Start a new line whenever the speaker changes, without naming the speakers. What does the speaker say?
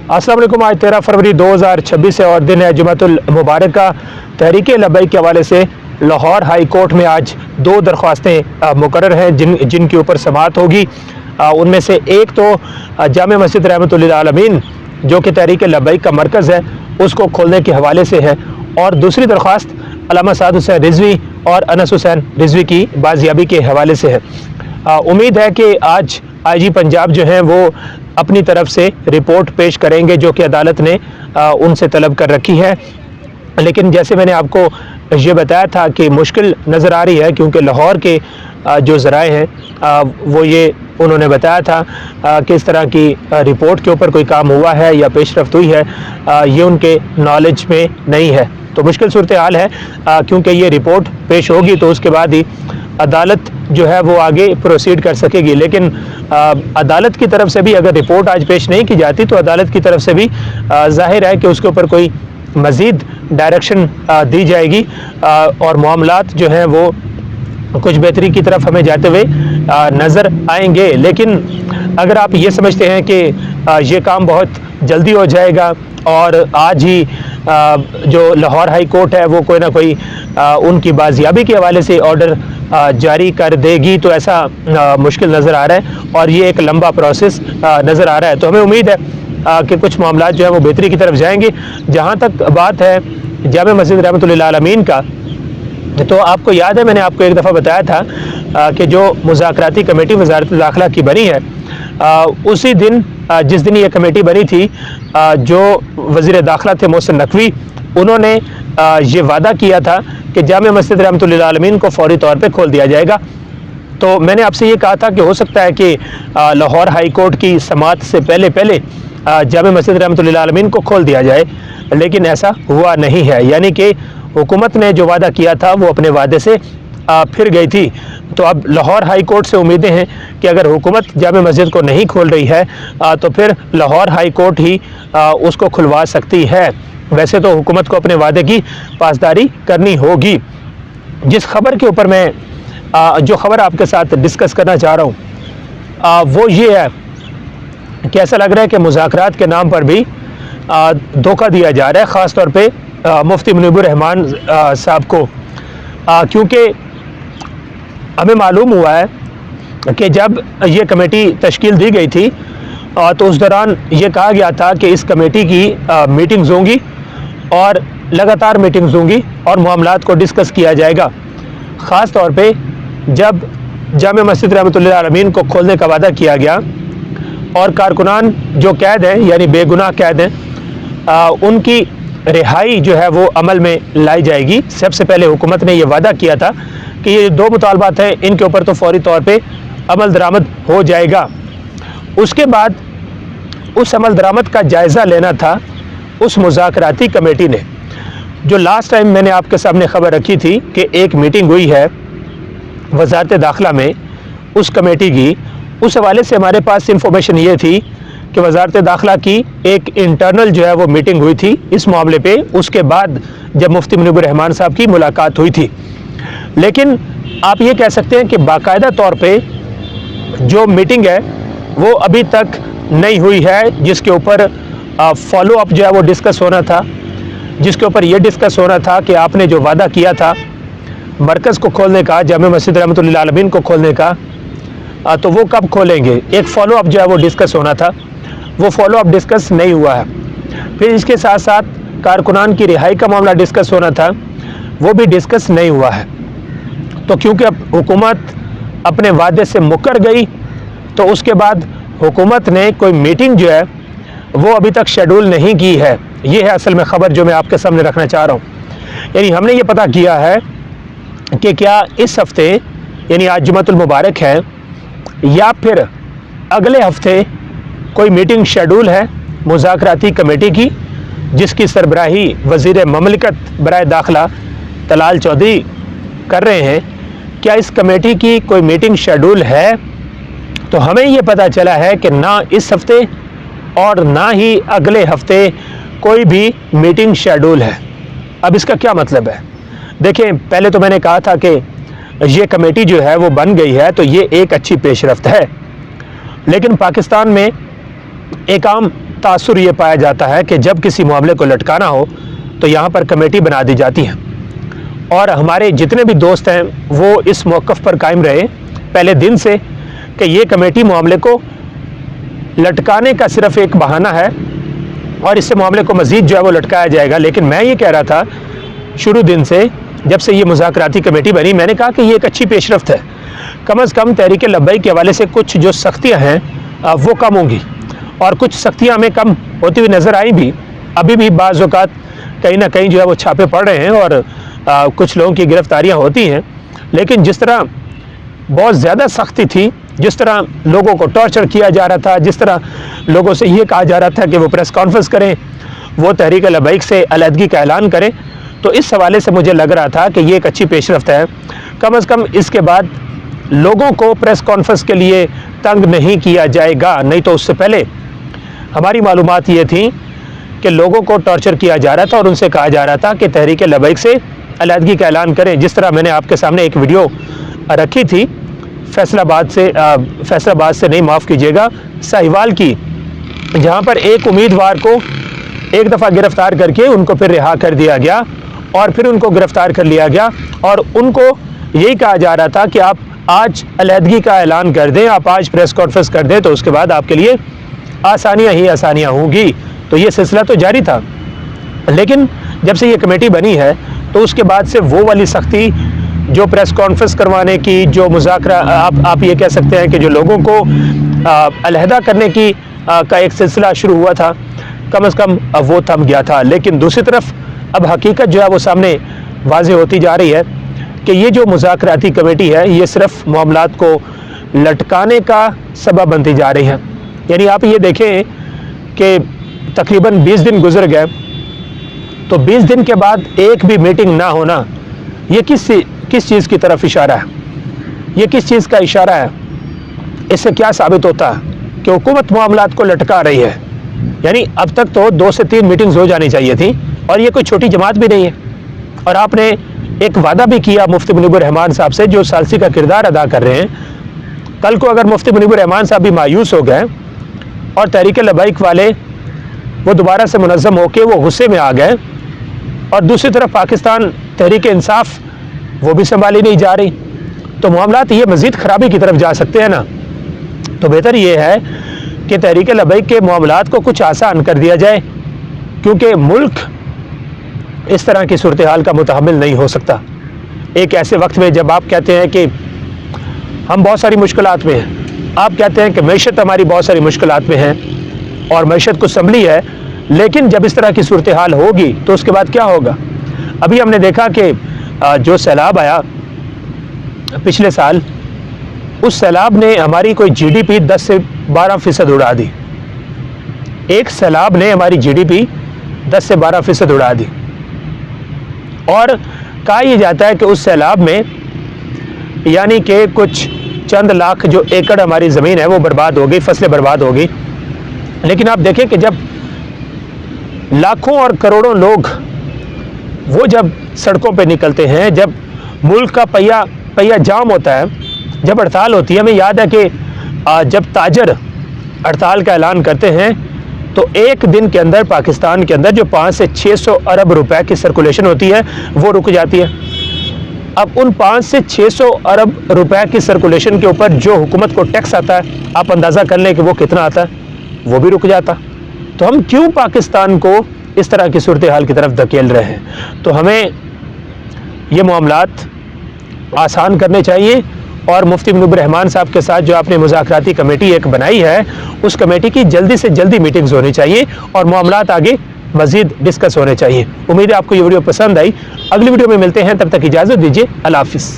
अस्सलाम वालेकुम। आज 13 फरवरी 2026 है और दिन है जुमातुल मुबारक का। तहरीक लब्बैक के हवाले से लाहौर हाई कोर्ट में आज 2 दरख्वास्तें मुकर्रर हैं जिनके ऊपर समाअत होगी। उनमें से एक तो जामे मस्जिद रहमतुल लिल आलमीन जो कि तहरीक लब्बैक का मरकज़ है उसको खोलने के हवाले से है, और दूसरी दरख्वास्त अल्लामा साद हुसैन रिजवी और अनस हुसैन रिजवी की बाजियाबी के हवाले से है। उम्मीद है कि आज IG पंजाब जो हैं वो अपनी तरफ से रिपोर्ट पेश करेंगे जो कि अदालत ने उनसे तलब कर रखी है। लेकिन जैसे मैंने आपको ये बताया था कि मुश्किल नज़र आ रही है, क्योंकि लाहौर के जो ज़राए हैं वो ये उन्होंने बताया था कि इस तरह की रिपोर्ट के ऊपर कोई काम हुआ है या पेशरफ्त हुई है, ये उनके नॉलेज में नहीं है। तो मुश्किल सूरत हाल है, क्योंकि ये रिपोर्ट पेश होगी तो उसके बाद ही अदालत जो है वो आगे प्रोसीड कर सकेगी। लेकिन अदालत की तरफ से भी अगर रिपोर्ट आज पेश नहीं की जाती तो अदालत की तरफ से भी जाहिर है कि उसके ऊपर कोई मज़ीद डायरेक्शन दी जाएगी और मामलात जो हैं वो कुछ बेहतरी की तरफ हमें जाते हुए नज़र आएंगे। लेकिन अगर आप ये समझते हैं कि ये काम बहुत जल्दी हो जाएगा और आज ही जो लाहौर हाई कोर्ट है वो कोई ना कोई उनकी बाजियाबी के हवाले से ऑर्डर जारी कर देगी, तो ऐसा मुश्किल नज़र आ रहा है और ये एक लंबा प्रोसेस नज़र आ रहा है। तो हमें उम्मीद है कि कुछ मामलात जो है वो बेहतरी की तरफ जाएंगे। जहाँ तक बात है जामे मस्जिद रहमतुल लिल आलमीन का, तो आपको याद है मैंने आपको एक दफ़ा बताया था कि जो मुज़ाकराती कमेटी वज़ारत दाखिला की बनी है, उसी दिन जिस दिन ये कमेटी बनी थी, जो वज़ीर दाखिला थे मोहसिन नकवी, उन्होंने ये वादा किया था कि जामे मस्जिद रहमतुल लिल आलमीन को फौरी तौर पे खोल दिया जाएगा। तो मैंने आपसे ये कहा था कि हो सकता है कि लाहौर हाई कोर्ट की समाअत से पहले जामे मस्जिद रहमतुल लिल आलमीन को खोल दिया जाए, लेकिन ऐसा हुआ नहीं है। यानी कि हुकूमत ने जो वादा किया था वो अपने वादे से फिर गई थी। तो अब लाहौर हाई कोर्ट से उम्मीदें हैं कि अगर हुकूमत जामे मस्जिद को नहीं खोल रही है तो फिर लाहौर हाई कोर्ट ही उसको खुलवा सकती है। वैसे तो हुकूमत को अपने वादे की पासदारी करनी होगी। जिस खबर के ऊपर मैं जो खबर आपके साथ डिस्कस करना चाह रहा हूँ वो ये है कि ऐसा लग रहा है कि मुज़ाकरात के नाम पर भी धोखा दिया जा रहा है, ख़ास तौर पे मुफ्ती मुनीबुर रहमान साहब को, क्योंकि हमें मालूम हुआ है कि जब ये कमेटी तश्कील दी गई थी तो उस दौरान ये कहा गया था कि इस कमेटी की मीटिंग्स होंगी और लगातार मीटिंग्स होंगी और मामलात को डिस्कस किया जाएगा। ख़ास तौर पे जब जामे मस्जिद रहमतुल लिल आलमीन को खोलने का वादा किया गया और कारकुनान जो कैद हैं यानी बेगुनाह कैद हैं उनकी रिहाई जो है वो अमल में लाई जाएगी। सबसे पहले हुकूमत ने ये वादा किया था कि ये 2 मुतालबात हैं, इनके ऊपर तो फौरी तौर पे अमल दरामद हो जाएगा। उसके बाद उस अमल दरामद का जायज़ा लेना था उस मुज़ाकराती कमेटी ने। जो लास्ट टाइम मैंने आपके सामने खबर रखी थी कि एक मीटिंग हुई है वज़ारत दाखिला में उस कमेटी की, उस हवाले से हमारे पास इंफॉर्मेशन ये थी कि वज़ारत दाखिला की एक इंटरनल जो है वो मीटिंग हुई थी इस मामले पे, उसके बाद जब मुफ्ती मुनीबुर रहमान साहब की मुलाकात हुई थी। लेकिन आप ये कह सकते हैं कि बाकायदा तौर पे जो मीटिंग है वो अभी तक नहीं हुई है, जिसके ऊपर फॉलो अप जो है वो डिस्कस होना था, जिसके ऊपर ये डिस्कस होना था कि आपने जो वादा किया था मरकज़ को खोलने का, जामे मस्जिद रहमतुल लिल आलमीन को खोलने का, तो वो कब खोलेंगे। एक फ़ॉलो अप जो है वो डिस्कस होना था, वो फॉलो अप डिस्कस नहीं हुआ है। फिर इसके साथ साथ कारकुनान की रिहाई का मामला डिस्कस होना था, वो भी डिस्कस नहीं हुआ है। तो क्योंकि अब हुकूमत अपने वादे से मुकर गई तो उसके बाद हुकूमत ने कोई मीटिंग जो है वो अभी तक शेड्यूल नहीं की है। ये है असल में ख़बर जो मैं आपके सामने रखना चाह रहा हूँ। यानी हमने ये पता किया है कि क्या इस हफ़्ते यानी आज जुमातुल मुबारक है या फिर अगले हफ्ते कोई मीटिंग शेड्यूल है मुज़ाकराती कमेटी की, जिसकी सरबराही वज़ीर ममलिकत बराए दाखिला तलाल चौधरी कर रहे हैं। क्या इस कमेटी की कोई मीटिंग शेड्यूल है? तो हमें ये पता चला है कि ना इस हफ्ते और ना ही अगले हफ्ते कोई भी मीटिंग शेड्यूल है। अब इसका क्या मतलब है? देखें, पहले तो मैंने कहा था कि ये कमेटी जो है वो बन गई है तो ये एक अच्छी पेशरफ्त है, लेकिन पाकिस्तान में एक आम तासुर ये पाया जाता है कि जब किसी मामले को लटकाना हो तो यहाँ पर कमेटी बना दी जाती है, और हमारे जितने भी दोस्त हैं वो इस मौक़िफ़ पर कायम रहे पहले दिन से कि ये कमेटी मामले को लटकाने का सिर्फ़ एक बहाना है और इससे मामले को मज़ीद जो है वो लटकाया जाएगा। लेकिन मैं ये कह रहा था शुरू दिन से, जब से ये मुज़ाकराती कमेटी बनी, मैंने कहा कि ये एक अच्छी पेशरफ्त है। कम अज़ कम तहरीक लब्बैक के हवाले से कुछ जो सख्तियाँ हैं वो कम होंगी, और कुछ सख्तियाँ हमें कम होती हुई नज़र आई भी। अभी भी बाज़ औक़ात कहीं ना कहीं जो है वो छापे पड़ रहे हैं और कुछ लोगों की गिरफ़्तारियाँ होती हैं, लेकिन जिस तरह बहुत ज़्यादा सख्ती थी, जिस तरह लोगों को टॉर्चर किया जा रहा था, जिस तरह लोगों से ये कहा जा रहा था कि वो प्रेस कॉन्फ्रेंस करें, वो तहरीक लब्बैक से अलहदगी का ऐलान करें, तो इस हवाले से मुझे लग रहा था कि ये एक अच्छी पेशरफ्त है। कम अज़ कम इसके बाद लोगों को प्रेस कॉन्फ्रेंस के लिए तंग नहीं किया जाएगा। नहीं तो उससे पहले हमारी मालूमात ये थी कि लोगों को टॉर्चर किया जा रहा था और उनसे कहा जा रहा था कि तहरीक लब्बैक से अलहदगी का ऐलान करें। जिस तरह मैंने आपके सामने एक वीडियो रखी थी फैसलाबाद से नहीं, माफ़ कीजिएगा, साहिवाल की, जहाँ पर एक उम्मीदवार को एक दफ़ा गिरफ़्तार करके उनको फिर रिहा कर दिया गया और फिर उनको गिरफ़्तार कर लिया गया, और उनको यही कहा जा रहा था कि आप आज अलहदगी का ऐलान कर दें, आप आज प्रेस कॉन्फ्रेंस कर दें, तो उसके बाद आपके लिए आसानियाँ ही आसानियाँ होंगी। तो ये सिलसिला तो जारी था, लेकिन जब से ये कमेटी बनी है तो उसके बाद से वो वाली सख्ती जो प्रेस कॉन्फ्रेंस करवाने की, जो मुज़ाकरा आप ये कह सकते हैं कि जो लोगों को अलहदा करने की का एक सिलसिला शुरू हुआ था, कम अज़ कम अब वो थम गया था। लेकिन दूसरी तरफ अब हकीकत जो है वो सामने वाज़ेह होती जा रही है कि ये जो मुज़ाकराती कमेटी है ये सिर्फ़ मामलात को लटकाने का सबब बनती जा रही है। यानी आप ये देखें कि तकरीबन 20 दिन गुजर गए, तो 20 दिन के बाद एक भी मीटिंग ना होना, ये किस चीज़ की तरफ इशारा है? ये किस चीज़ का इशारा है? इससे क्या साबित होता है कि हुकूमत मामलात को लटका रही है। यानी अब तक तो 2 से 3 मीटिंग्स हो जानी चाहिए थी, और ये कोई छोटी जमात भी नहीं है। और आपने एक वादा भी किया मुफ्ती मुनीबुर रहमान साहब से, जो सालसी का किरदार अदा कर रहे हैं। कल को अगर मुफ्ती मुनीबुर रहमान साहब भी मायूस हो गए और तहरीक लब्बैक वाले वो दोबारा से मुनज़्ज़म होके वो गुस्से में आ गए, और दूसरी तरफ पाकिस्तान तहरीक इंसाफ वो भी संभाली नहीं जा रही, तो मामलात ये मज़ीद ख़राबी की तरफ जा सकते हैं ना। तो बेहतर ये है कि तहरीक लब्बैक के मामलात को कुछ आसान कर दिया जाए, क्योंकि मुल्क इस तरह की सूरत हाल का मुतहम्मिल नहीं हो सकता। एक ऐसे वक्त में जब आप कहते हैं कि हम बहुत सारी मुश्किलात में हैं, आप कहते हैं कि मैशत हमारी बहुत सारी मुश्किलात में है और मैशत को संभली है, लेकिन जब इस तरह की सूरत हाल होगी तो उसके बाद क्या होगा? अभी हमने देखा कि जो सैलाब आया पिछले साल, उस सैलाब ने हमारी कोई जीडीपी 10 से 12% उड़ा दी। एक सैलाब ने हमारी जीडीपी 10 से 12% उड़ा दी, और कहा यह जाता है कि उस सैलाब में यानी कि कुछ चंद लाख जो एकड़ हमारी ज़मीन है वो बर्बाद हो गई, फसलें बर्बाद हो गई। लेकिन आप देखें कि जब लाखों और करोड़ों लोग वो जब सड़कों पे निकलते हैं, जब मुल्क का पहिया जाम होता है, जब हड़ताल होती है, हमें याद है कि जब ताजर हड़ताल का ऐलान करते हैं तो एक दिन के अंदर पाकिस्तान के अंदर जो 500 से 600 अरब रुपए की सर्कुलेशन होती है वो रुक जाती है। अब उन 500 से 600 अरब रुपए की सर्कुलेशन के ऊपर जो हुकूमत को टैक्स आता है, आप अंदाज़ा कर लें कि वो कितना आता है, वो भी रुक जाता। तो हम क्यों पाकिस्तान को इस तरह की सूरत हाल की तरफ धकेल रहे हैं? तो हमें ये मामलात आसान करने चाहिए, और मुफ्ती मुनीबुर रहमान साहब के साथ जो आपने मुज़ाकराती कमेटी एक बनाई है, उस कमेटी की जल्दी से जल्दी मीटिंग्स होनी चाहिए और मामलात आगे मज़ीद डिस्कस होने चाहिए। उम्मीद है आपको ये वीडियो पसंद आई। अगली वीडियो में मिलते हैं, तब तक इजाज़त दीजिए। अल्लाह हाफ़िज़।